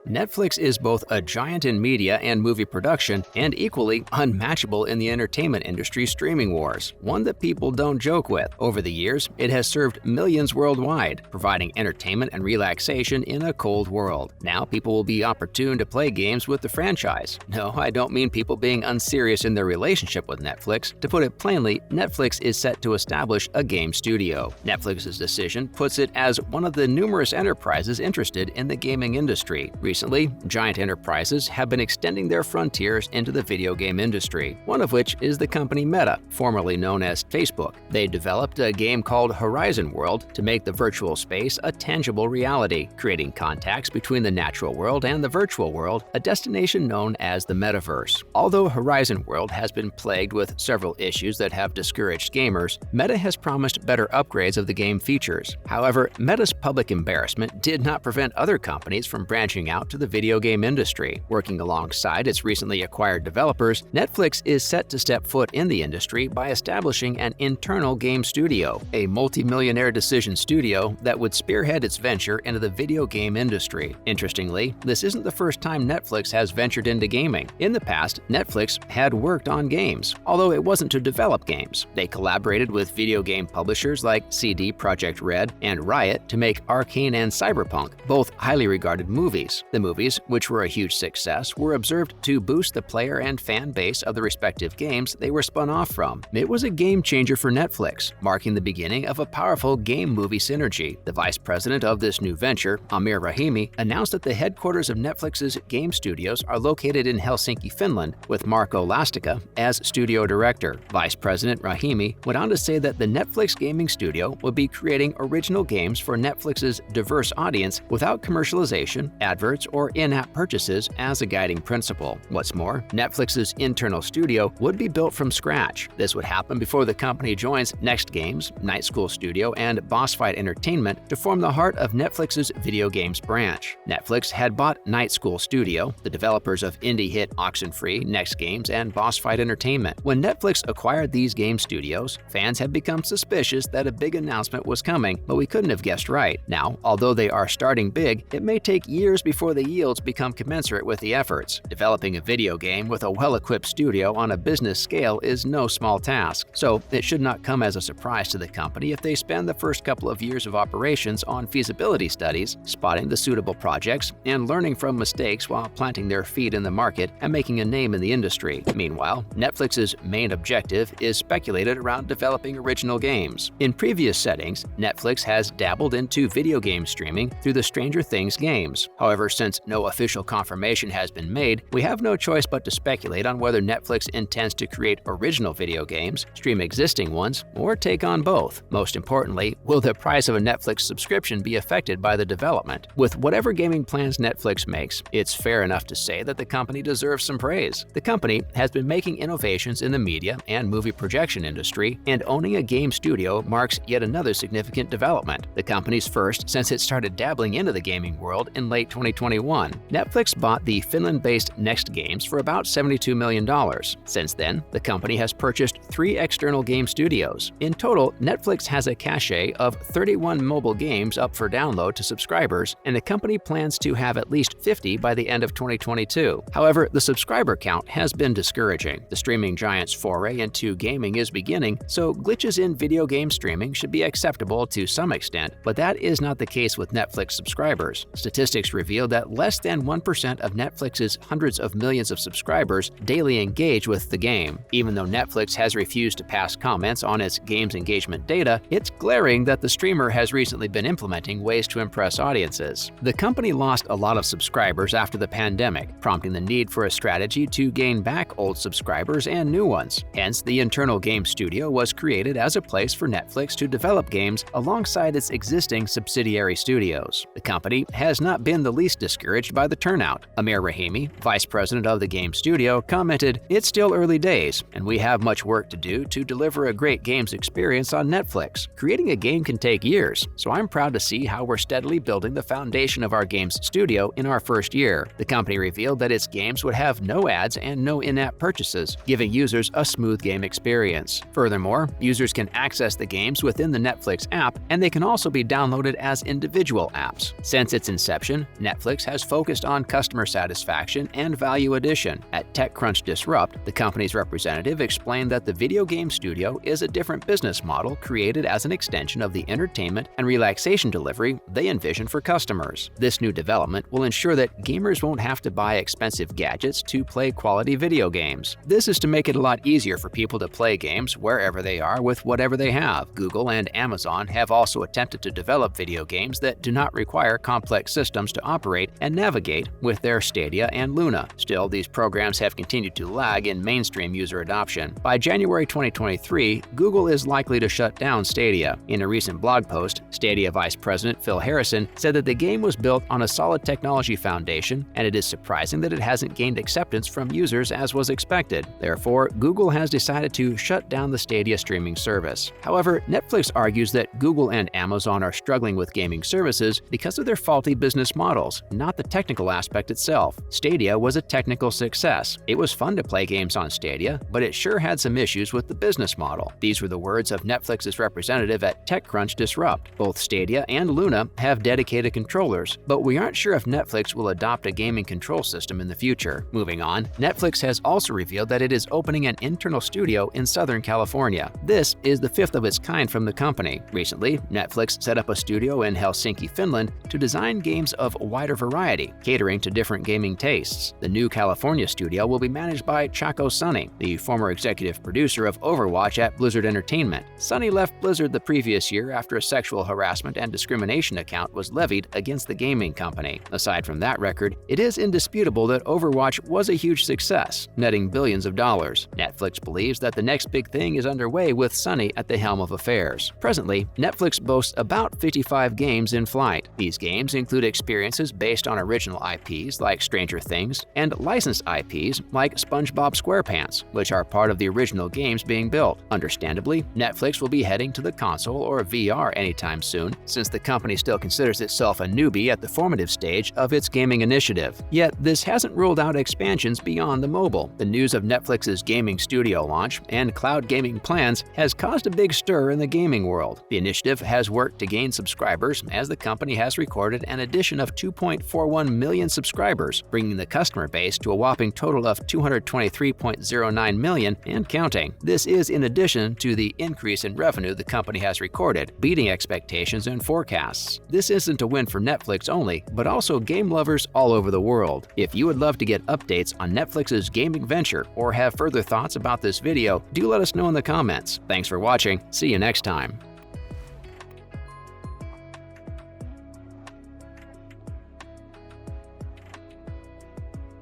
Netflix is both a giant in media and movie production and equally unmatchable in the entertainment industry's streaming wars, one that people don't joke with. Over the years, it has served millions worldwide, providing entertainment and relaxation in a cold world. Now people will be opportune to play games with the franchise. No, I don't mean people being unserious in their relationship with Netflix. To put it plainly, Netflix is set to establish a game studio. Netflix's decision puts it as one of the numerous enterprises interested in the gaming industry. Recently, giant enterprises have been extending their frontiers into the video game industry, one of which is the company Meta, formerly known as Facebook. They developed a game called Horizon World to make the virtual space a tangible reality, creating contacts between the natural world and the virtual world, a destination known as the metaverse. Although Horizon World has been plagued with several issues that have discouraged gamers, Meta has promised better upgrades of the game features. However, Meta's public embarrassment did not prevent other companies from branching out to the video game industry. Working alongside its recently acquired developers, Netflix is set to step foot in the industry by establishing an internal game studio, a multi-millionaire decision studio that would spearhead its venture into the video game industry. Interestingly, this isn't the first time Netflix has ventured into gaming. In the past, Netflix had worked on games, although it wasn't to develop games. They collaborated with video game publishers like CD Projekt Red and Riot to make Arcane and Cyberpunk, both highly regarded movies. The movies, which were a huge success, were observed to boost the player and fan base of the respective games they were spun off from. It was a game changer for Netflix, marking the beginning of a powerful game-movie synergy. The vice president of this new venture, Amir Rahimi, announced that the headquarters of Netflix's game studios are located in Helsinki, Finland, with Marko Lastikka as studio director. Vice President Rahimi went on to say that the Netflix gaming studio would be creating original games for Netflix's diverse audience without commercialization, adverts, or in-app purchases as a guiding principle. What's more, Netflix's internal studio would be built from scratch. This would happen before the company joins Next Games, Night School Studio, and Boss Fight Entertainment to form the heart of Netflix's video games branch. Netflix had bought Night School Studio, the developers of indie hit Oxenfree, Next Games, and Boss Fight Entertainment. When Netflix acquired these game studios, fans had become suspicious that a big announcement was coming, but we couldn't have guessed right. Now, although they are starting big, it may take years before the yields become commensurate with the efforts. Developing a video game with a well-equipped studio on a business scale is no small task, so it should not come as a surprise to the company if they spend the first couple of years of operations on feasibility studies, spotting the suitable projects, and learning from mistakes while planting their feet in the market and making a name in the industry. Meanwhile, Netflix's main objective is speculated around developing original games. In previous settings, Netflix has dabbled into video game streaming through the Stranger Things games. However, since no official confirmation has been made, we have no choice but to speculate on whether Netflix intends to create original video games, stream existing ones, or take on both. Most importantly, will the price of a Netflix subscription be affected by the development? With whatever gaming plans Netflix makes, it's fair enough to say that the company deserves some praise. The company has been making innovations in the media and movie projection industry, and owning a game studio marks yet another significant development, the company's first since it started dabbling into the gaming world in late 2021. Netflix bought the Finland-based Next Games for about $72 million. Since then, the company has purchased 3 external game studios. In total, Netflix has a cache of 31 mobile games up for download to subscribers, and the company plans to have at least 50 by the end of 2022. However, the subscriber count has been discouraging. The streaming giant's foray into gaming is beginning, so glitches in video game streaming should be acceptable to some extent, but that is not the case with Netflix subscribers. Statistics reveal that less than 1% of Netflix's hundreds of millions of subscribers daily engage with the game. Even though Netflix has refused to pass comments on its games engagement data, it's glaring that the streamer has recently been implementing ways to impress audiences. The company lost a lot of subscribers after the pandemic, prompting the need for a strategy to gain back old subscribers and new ones. Hence, the internal game studio was created as a place for Netflix to develop games alongside its existing subsidiary studios. The company has not been the least discouraged by the turnout. Amir Rahimi, vice president of the game studio, commented, "It's still early days, and we have much work to do to deliver a great games experience on Netflix. Creating a game can take years, so I'm proud to see how we're steadily building the foundation of our games studio in our first year." The company revealed that its games would have no ads and no in-app purchases, giving users a smooth game experience. Furthermore, users can access the games within the Netflix app, and they can also be downloaded as individual apps. Since its inception, Netflix Netflix has focused on customer satisfaction and value addition. At TechCrunch Disrupt, the company's representative explained that the video game studio is a different business model created as an extension of the entertainment and relaxation delivery they envision for customers. This new development will ensure that gamers won't have to buy expensive gadgets to play quality video games. This is to make it a lot easier for people to play games wherever they are with whatever they have. Google and Amazon have also attempted to develop video games that do not require complex systems to operate and navigate with their Stadia and Luna. Still, these programs have continued to lag in mainstream user adoption. By January 2023, Google is likely to shut down Stadia. In a recent blog post, Stadia Vice President Phil Harrison said that the game was built on a solid technology foundation, and it is surprising that it hasn't gained acceptance from users as was expected. Therefore, Google has decided to shut down the Stadia streaming service. However, Netflix argues that Google and Amazon are struggling with gaming services because of their faulty business models, not the technical aspect itself. Stadia was a technical success. It was fun to play games on Stadia, but it sure had some issues with the business model. These were the words of Netflix's representative at TechCrunch Disrupt. Both Stadia and Luna have dedicated controllers, but we aren't sure if Netflix will adopt a gaming control system in the future. Moving on, Netflix has also revealed that it is opening an internal studio in Southern California. This is the fifth of its kind from the company. Recently, Netflix set up a studio in Helsinki, Finland to design games of a wider variety, catering to different gaming tastes. The new California studio will be managed by Chaco Sonny, the former executive producer of Overwatch at Blizzard Entertainment. Sonny left Blizzard the previous year after a sexual harassment and discrimination account was levied against the gaming company. Aside from that record, it is indisputable that Overwatch was a huge success, netting billions of dollars. Netflix believes that the next big thing is underway with Sonny at the helm of affairs. Presently, Netflix boasts about 55 games in flight. These games include experiences based on original IPs like Stranger Things and licensed IPs like SpongeBob SquarePants, which are part of the original games being built. Understandably, Netflix will be heading to the console or VR anytime soon, since the company still considers itself a newbie at the formative stage of its gaming initiative. Yet, this hasn't ruled out expansions beyond the mobile. The news of Netflix's gaming studio launch and cloud gaming plans has caused a big stir in the gaming world. The initiative has worked to gain subscribers, as the company has recorded an addition of 2.41 million subscribers, bringing the customer base to a whopping total of 223.09 million and counting. This is in addition to the increase in revenue the company has recorded, beating expectations and forecasts. This isn't a win for Netflix only, but also game lovers all over the world. If you would love to get updates on Netflix's gaming venture or have further thoughts about this video, do let us know in the comments. Thanks for watching. See you next time.